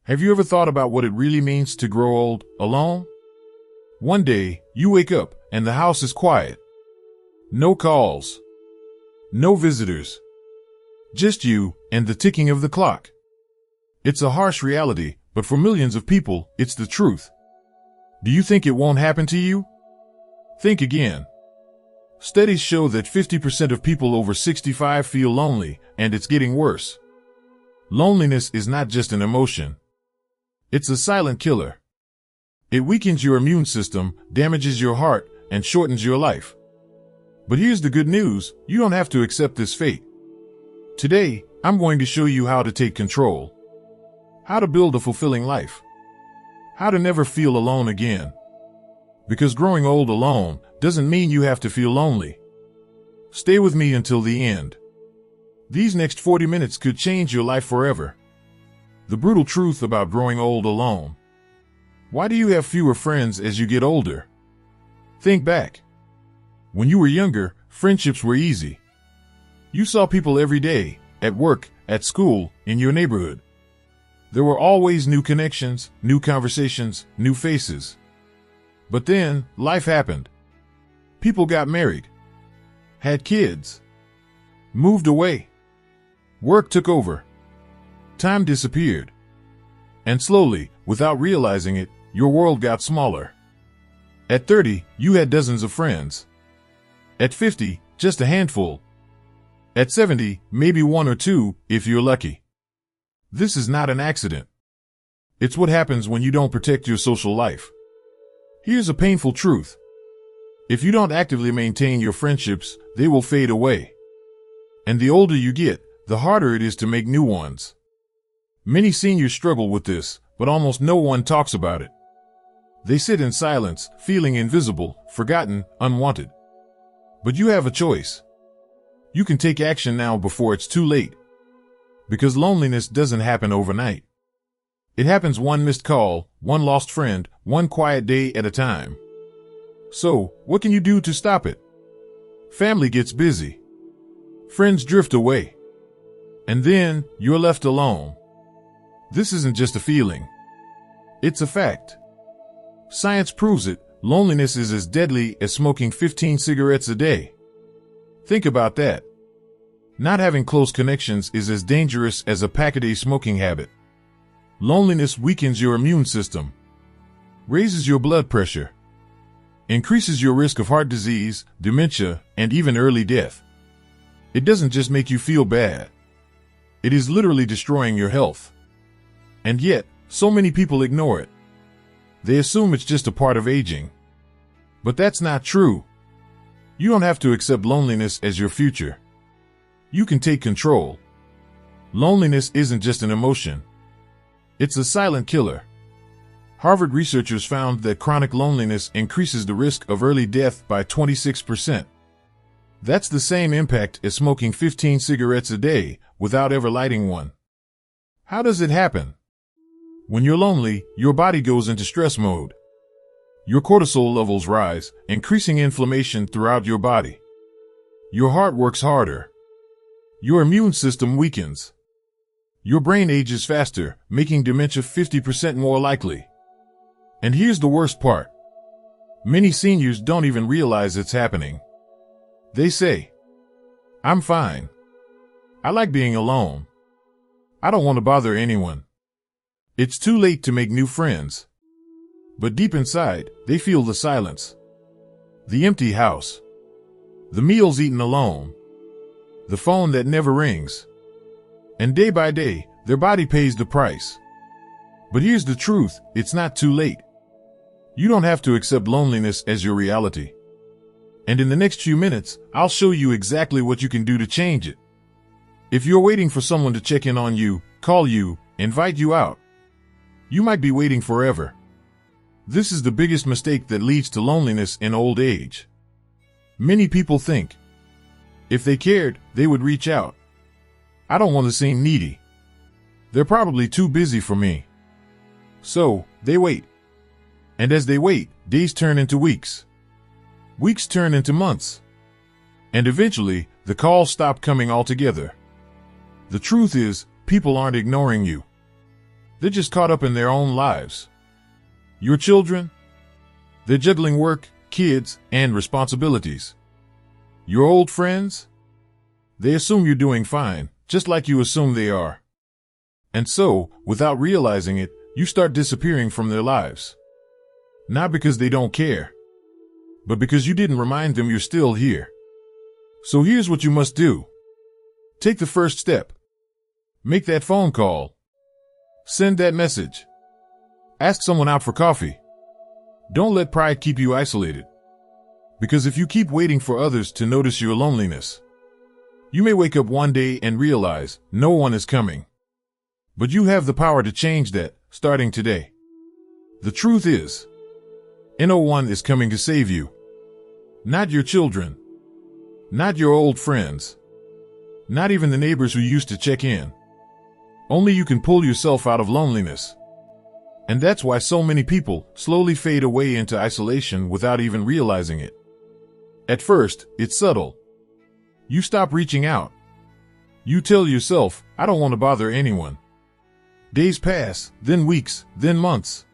Have you ever thought about what it really means to grow old alone? One day, you wake up and the house is quiet. No calls. No visitors. Just you and the ticking of the clock. It's a harsh reality, but for millions of people, it's the truth. Do you think it won't happen to you? Think again. Studies show that 50% of people over 65 feel lonely, and it's getting worse. Loneliness is not just an emotion. It's a silent killer. It weakens your immune system, damages your heart, and shortens your life. But here's the good news, you don't have to accept this fate. Today, I'm going to show you how to take control. How to build a fulfilling life. How to never feel alone again. Because growing old alone doesn't mean you have to feel lonely. Stay with me until the end. These next 40 minutes could change your life forever. The brutal truth about growing old alone. Why do you have fewer friends as you get older? Think back. When you were younger, friendships were easy. You saw people every day, at work, at school, in your neighborhood. There were always new connections, new conversations, new faces. But then, life happened. People got married, had kids, moved away. Work took over. Time disappeared. And slowly, without realizing it, your world got smaller. At 30, you had dozens of friends. At 50, just a handful. At 70, maybe one or two, if you're lucky. This is not an accident. It's what happens when you don't protect your social life. Here's a painful truth. If you don't actively maintain your friendships, they will fade away. And the older you get, the harder it is to make new ones. Many seniors struggle with this, but almost no one talks about it. They sit in silence, feeling invisible, forgotten, unwanted. But you have a choice. You can take action now before it's too late. Because loneliness doesn't happen overnight. It happens one missed call, one lost friend, one quiet day at a time. So, what can you do to stop it? Family gets busy. Friends drift away. And then, you're left alone. This isn't just a feeling. It's a fact. Science proves it, loneliness is as deadly as smoking 15 cigarettes a day. Think about that. Not having close connections is as dangerous as a pack-a-day smoking habit. Loneliness weakens your immune system, raises your blood pressure, increases your risk of heart disease, dementia, and even early death. It doesn't just make you feel bad. It is literally destroying your health. And yet, so many people ignore it. They assume it's just a part of aging. But that's not true. You don't have to accept loneliness as your future. You can take control. Loneliness isn't just an emotion. It's a silent killer. Harvard researchers found that chronic loneliness increases the risk of early death by 26%. That's the same impact as smoking 15 cigarettes a day without ever lighting one. How does it happen? When you're lonely, your body goes into stress mode. Your cortisol levels rise, increasing inflammation throughout your body. Your heart works harder. Your immune system weakens. Your brain ages faster, making dementia 50% more likely. And here's the worst part. Many seniors don't even realize it's happening. They say, "I'm fine. I like being alone. I don't want to bother anyone." It's too late to make new friends. But deep inside, they feel the silence. The empty house. The meals eaten alone. The phone that never rings. And day by day, their body pays the price. But here's the truth, it's not too late. You don't have to accept loneliness as your reality. And in the next few minutes, I'll show you exactly what you can do to change it. If you're waiting for someone to check in on you, call you, invite you out, you might be waiting forever. This is the biggest mistake that leads to loneliness in old age. Many people think, if they cared, they would reach out. I don't want to seem needy. They're probably too busy for me. So, they wait. And as they wait, days turn into weeks. Weeks turn into months. And eventually, the calls stop coming altogether. The truth is, people aren't ignoring you. They're just caught up in their own lives. Your children? They're juggling work, kids, and responsibilities. Your old friends? They assume you're doing fine, just like you assume they are. And so, without realizing it, you start disappearing from their lives. Not because they don't care, but because you didn't remind them you're still here. So here's what you must do. Take the first step. Make that phone call. Send that message. Ask someone out for coffee. Don't let pride keep you isolated. Because if you keep waiting for others to notice your loneliness, you may wake up one day and realize no one is coming. But you have the power to change that, starting today. The truth is, no one is coming to save you. Not your children. Not your old friends. Not even the neighbors who used to check in. Only you can pull yourself out of loneliness. And that's why so many people slowly fade away into isolation without even realizing it. At first, it's subtle. You stop reaching out. You tell yourself, I don't want to bother anyone. Days pass, then weeks, then months.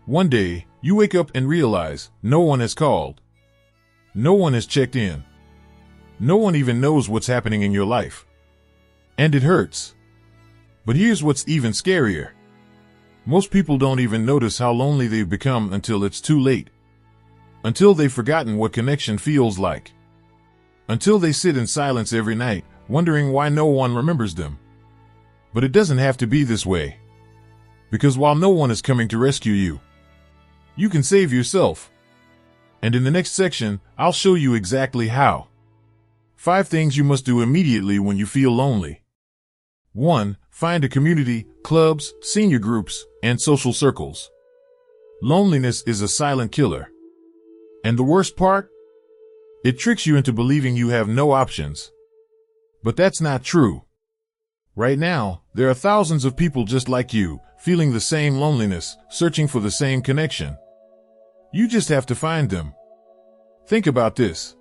One day, you wake up and realize no one has called. No one has checked in. No one even knows what's happening in your life. And it hurts. But here's what's even scarier. Most people don't even notice how lonely they've become until it's too late. Until they've forgotten what connection feels like. Until they sit in silence every night, wondering why no one remembers them. But it doesn't have to be this way. Because while no one is coming to rescue you, you can save yourself. And in the next section, I'll show you exactly how. 5 things you must do immediately when you feel lonely. 1. Find a community, clubs, senior groups, and social circles. Loneliness is a silent killer. And the worst part? It tricks you into believing you have no options. But that's not true. Right now, there are thousands of people just like you, feeling the same loneliness, searching for the same connection. You just have to find them. Think about this.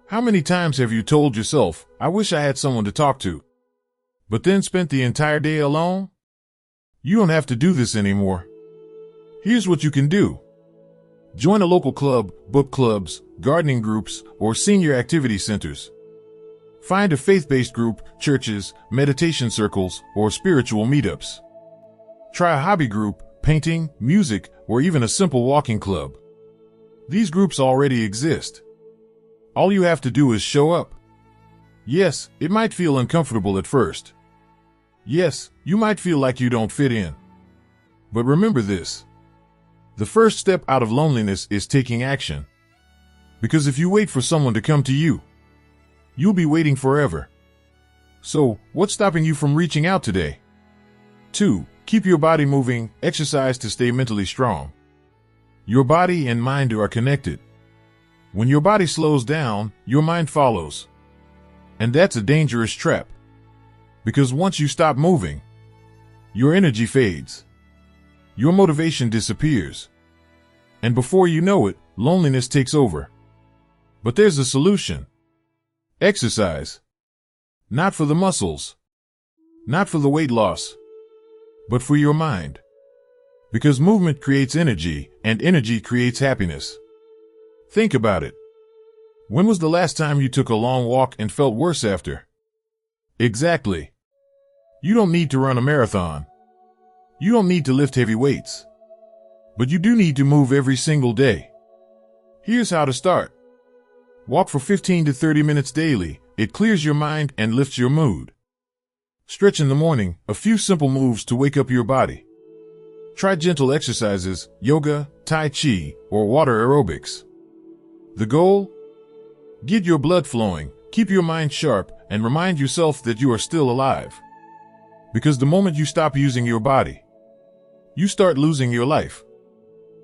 How many times have you told yourself, I wish I had someone to talk to, but then spent the entire day alone? You don't have to do this anymore. Here's what you can do. Join a local club, book clubs, gardening groups, or senior activity centers. Find a faith-based group, churches, meditation circles, or spiritual meetups. Try a hobby group, painting, music, or even a simple walking club. These groups already exist. All you have to do is show up. Yes, it might feel uncomfortable at first. Yes, you might feel like you don't fit in. But remember this. The first step out of loneliness is taking action. Because if you wait for someone to come to you, you'll be waiting forever. So, what's stopping you from reaching out today? 2. Keep your body moving, exercise to stay mentally strong. Your body and mind are connected. When your body slows down, your mind follows. And that's a dangerous trap. Because once you stop moving, your energy fades. Your motivation disappears. And before you know it, loneliness takes over. But there's a solution. Exercise. Not for the muscles. Not for the weight loss. But for your mind. Because movement creates energy, and energy creates happiness. Think about it. When was the last time you took a long walk and felt worse after? Exactly. You don't need to run a marathon. You don't need to lift heavy weights. But you do need to move every single day. Here's how to start. Walk for 15 to 30 minutes daily. It clears your mind and lifts your mood. Stretch in the morning, a few simple moves to wake up your body. Try gentle exercises, yoga, tai chi, or water aerobics. The goal? Get your blood flowing, keep your mind sharp, and remind yourself that you are still alive. Because the moment you stop using your body, you start losing your life.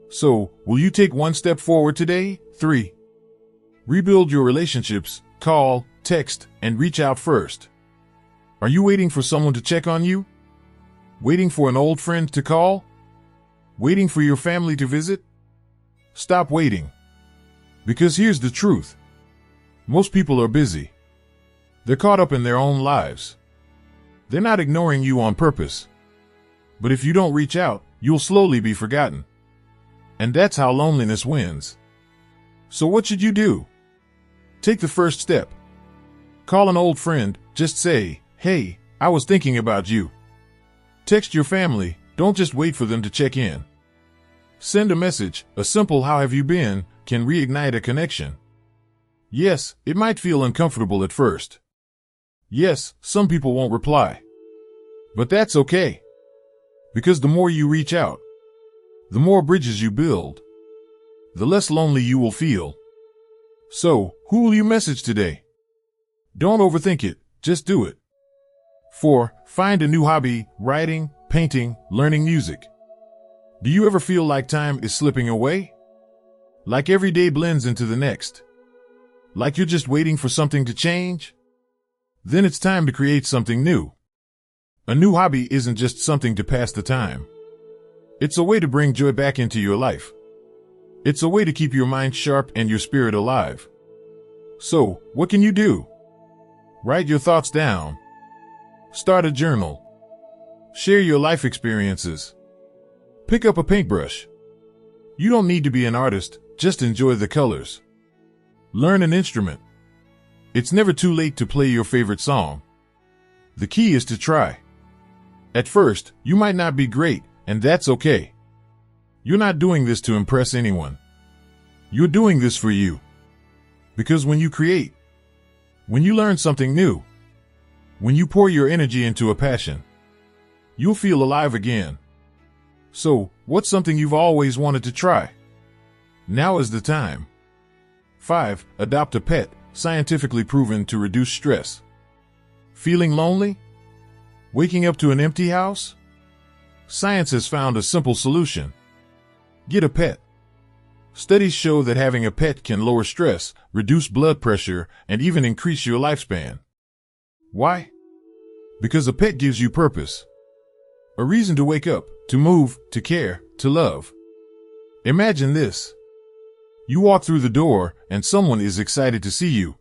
So, will you take one step forward today? 3. Rebuild your relationships, call, text, and reach out first. Are you waiting for someone to check on you? Waiting for an old friend to call? Waiting for your family to visit? Stop waiting. Because here's the truth. Most people are busy. They're caught up in their own lives. They're not ignoring you on purpose. But if you don't reach out, you'll slowly be forgotten. And that's how loneliness wins. So what should you do? Take the first step. Call an old friend, just say, "Hey, I was thinking about you." Text your family, don't just wait for them to check in. Send a message, a simple "How have you been?" can reignite a connection. Yes, it might feel uncomfortable at first. Yes, some people won't reply. But that's okay. Because the more you reach out, the more bridges you build, the less lonely you will feel. So, who will you message today? Don't overthink it, just do it. 4. Find a new hobby: writing, painting, learning music. Do you ever feel like time is slipping away? Like every day blends into the next? Like you're just waiting for something to change? Then it's time to create something new. A new hobby isn't just something to pass the time. It's a way to bring joy back into your life. It's a way to keep your mind sharp and your spirit alive. So, what can you do? Write your thoughts down. Start a journal. Share your life experiences. Pick up a paintbrush. You don't need to be an artist, just enjoy the colors. Learn an instrument. It's never too late to play your favorite song. The key is to try. At first, you might not be great, and that's okay. You're not doing this to impress anyone. You're doing this for you. Because when you create, when you learn something new, when you pour your energy into a passion, you'll feel alive again. So, what's something you've always wanted to try? Now is the time. 5. Adopt a pet, scientifically proven to reduce stress. Feeling lonely? Waking up to an empty house? Science has found a simple solution. Get a pet. Studies show that having a pet can lower stress, reduce blood pressure, and even increase your lifespan. Why? Because a pet gives you purpose. A reason to wake up, to move, to care, to love. Imagine this. You walk through the door, and someone is excited to see you.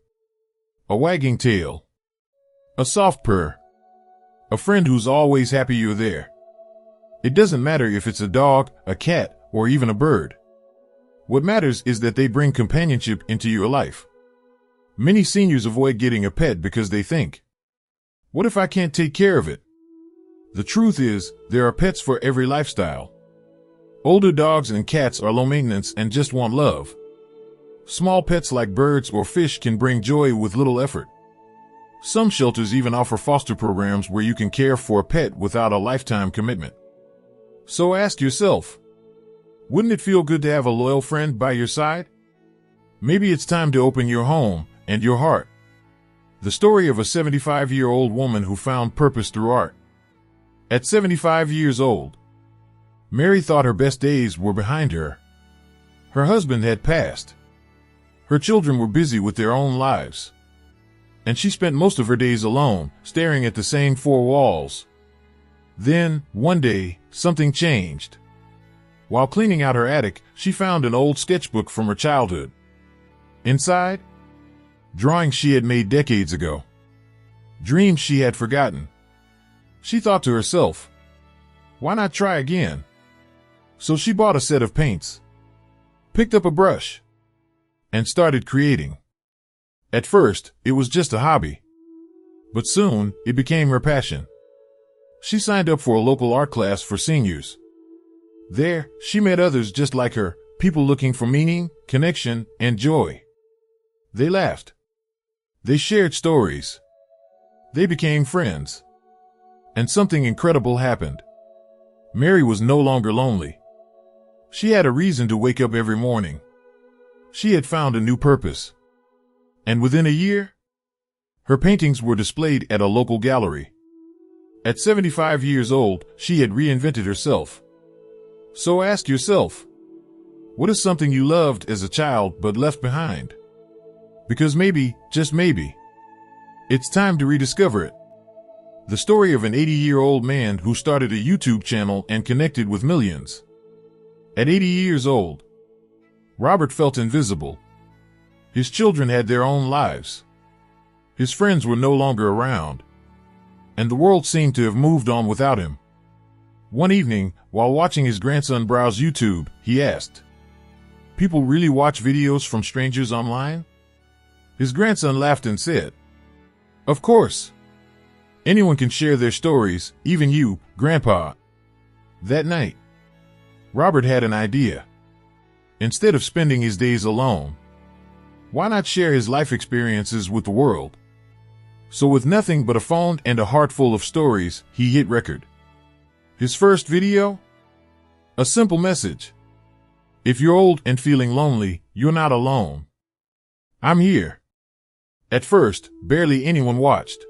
A wagging tail. A soft purr. A friend who's always happy you're there. It doesn't matter if it's a dog, a cat, or even a bird. What matters is that they bring companionship into your life. Many seniors avoid getting a pet because they think, "What if I can't take care of it?" The truth is, there are pets for every lifestyle. Older dogs and cats are low maintenance and just want love. Small pets like birds or fish can bring joy with little effort. Some shelters even offer foster programs where you can care for a pet without a lifetime commitment. So ask yourself, wouldn't it feel good to have a loyal friend by your side? Maybe it's time to open your home and your heart. The story of a 75-year-old woman who found purpose through art. At 75 years old, Mary thought her best days were behind her. Her husband had passed. Her children were busy with their own lives. And she spent most of her days alone, staring at the same four walls. Then, one day, something changed. While cleaning out her attic, she found an old sketchbook from her childhood. Inside, drawings she had made decades ago. Dreams she had forgotten. She thought to herself, why not try again? So she bought a set of paints, picked up a brush, and started creating. At first, it was just a hobby. But soon, it became her passion. She signed up for a local art class for seniors. There, she met others just like her, people looking for meaning, connection, and joy. They laughed. They shared stories. They became friends. And something incredible happened. Mary was no longer lonely. She had a reason to wake up every morning. She had found a new purpose. And within a year, her paintings were displayed at a local gallery. At 75 years old, she had reinvented herself. So ask yourself, what is something you loved as a child but left behind? Because maybe, just maybe, it's time to rediscover it. The story of an 80-year-old man who started a YouTube channel and connected with millions. At 80 years old, Robert felt invisible. His children had their own lives. His friends were no longer around. And the world seemed to have moved on without him. One evening, while watching his grandson browse YouTube, he asked, "People really watch videos from strangers online?" His grandson laughed and said, "Of course. Anyone can share their stories, even you, Grandpa." That night, Robert had an idea. Instead of spending his days alone, why not share his life experiences with the world? So with nothing but a phone and a heart full of stories, he hit record. His first video? A simple message. If you're old and feeling lonely, you're not alone. I'm here. At first, barely anyone watched.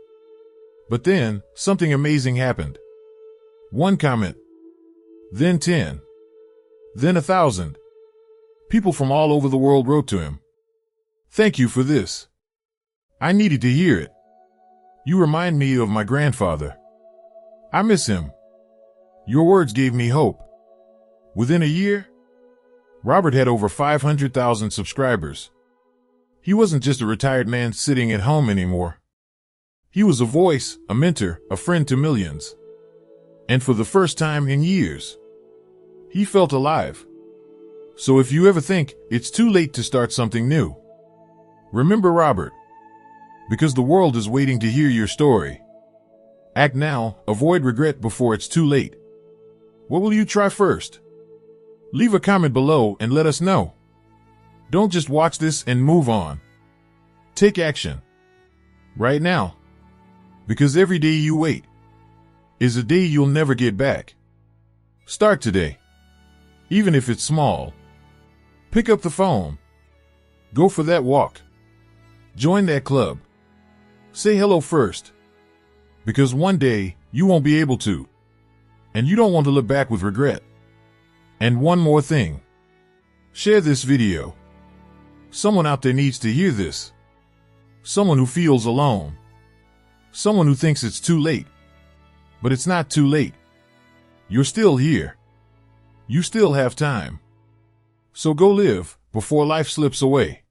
But then, something amazing happened. One comment. Then 10. Then 1,000. People from all over the world wrote to him. "Thank you for this. I needed to hear it. You remind me of my grandfather. I miss him. Your words gave me hope." Within a year, Robert had over 500,000 subscribers. He wasn't just a retired man sitting at home anymore. He was a voice, a mentor, a friend to millions. And for the first time in years, he felt alive. So if you ever think it's too late to start something new, remember Robert. Because the world is waiting to hear your story. Act now, avoid regret before it's too late. What will you try first? Leave a comment below and let us know. Don't just watch this and move on. Take action. Right now. Because every day you wait is a day you'll never get back. Start today. Even if it's small. Pick up the phone. Go for that walk. Join that club. Say hello first. Because one day, you won't be able to. And you don't want to look back with regret. And one more thing. Share this video. Someone out there needs to hear this. Someone who feels alone. Someone who thinks it's too late. But it's not too late. You're still here. You still have time. So go live before life slips away.